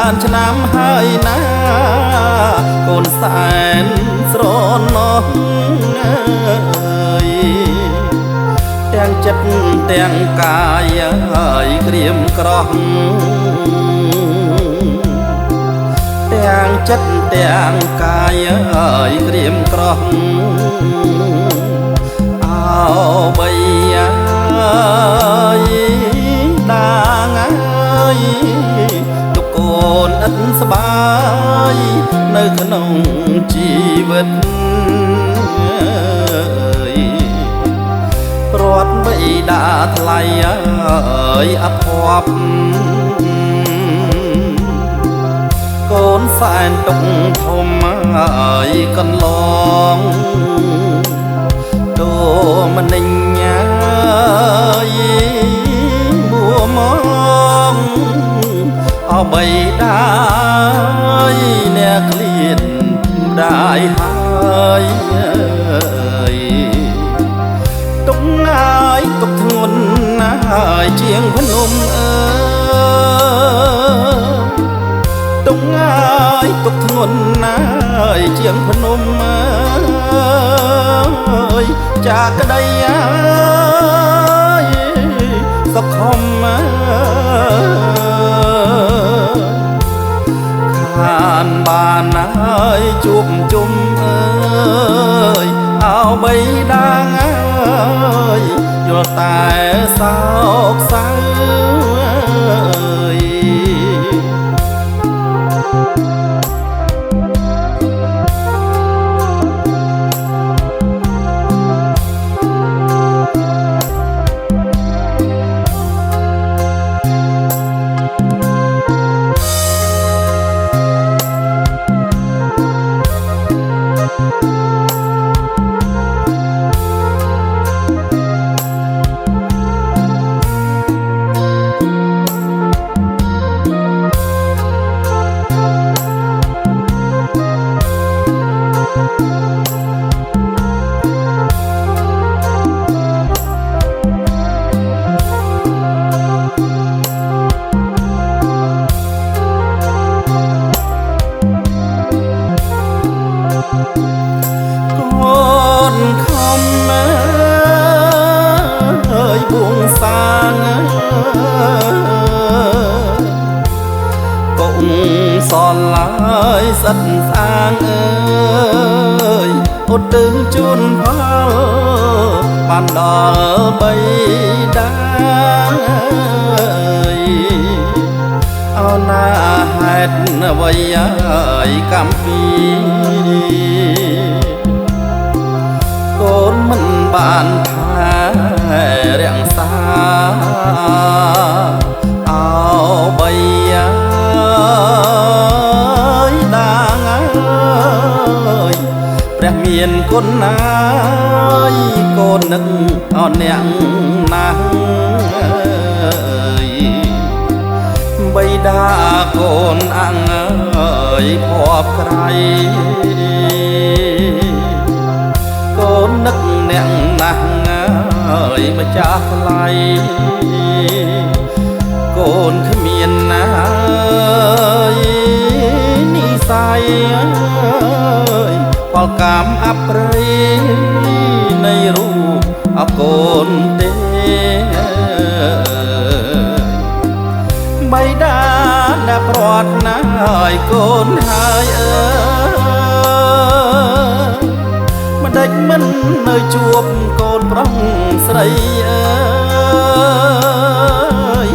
ច្រើនឆ្នាំហើយណាកូនសែនស្រណោះទាំងចិត្តទាំងកាយហើយក្រៀមក្រោះទាំងចិត្តទាំងកាយហើយក្រៀមក្រោះអោបីដាងអើយទុកកូនឥតស្បាយនៅក្នុងជីវិតព្រាត់បិតាថ្លៃអើយអភ័ព្វកូនសែនទុកធំអើយកន្លងដូមនិញមួមកអបីដាយអ្នកក្លៀនដាយហើយទុកហើយទុកធ្ងន់ណាស់ហើយជាងភ្នំទុកហើយទុកធ្ងន់ណាស់ហើយជាងភ្នំចាក្ដីសុខុមខានបានហើយជួបជុំអើយបីដាងអើយយល់តែសោកសៅបួងសាងកុំសល់ឡើយសិតស្អាងអើយឧទ្ទិសជូនផលបានដល់បីដាអោណាហេតុអ្វីហើយកំពីកូនមិនបានរាំងសាអោបីដាងអើយព្រះមានគុណណាយកូននឹកអរអ្នកណាស់បីដាកូនអាំងអើយភ័ព្វក្រៃកូននឹកអ្នកណាស់អើយម្ចាស់ថ្លៃកូនគ្មានណានិស័យផលកម្មអប្រិយនៃរូបអកូនទេបីដាដែលព្រាត់ណាស់ហើយកូនហើយម្ដេចមិននៅជួបកូនប្រុសស្រីអើយ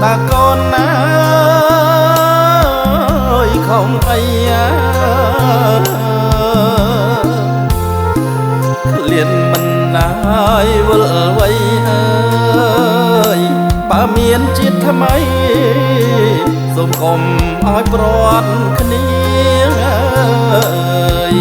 តាកូនណាអើយខំអីក្លៀនមិនណាយវល់វ័យអើយបើមានជាតិថ្មីសូមកុំឲ្យព្រាត់គ្នាអើយ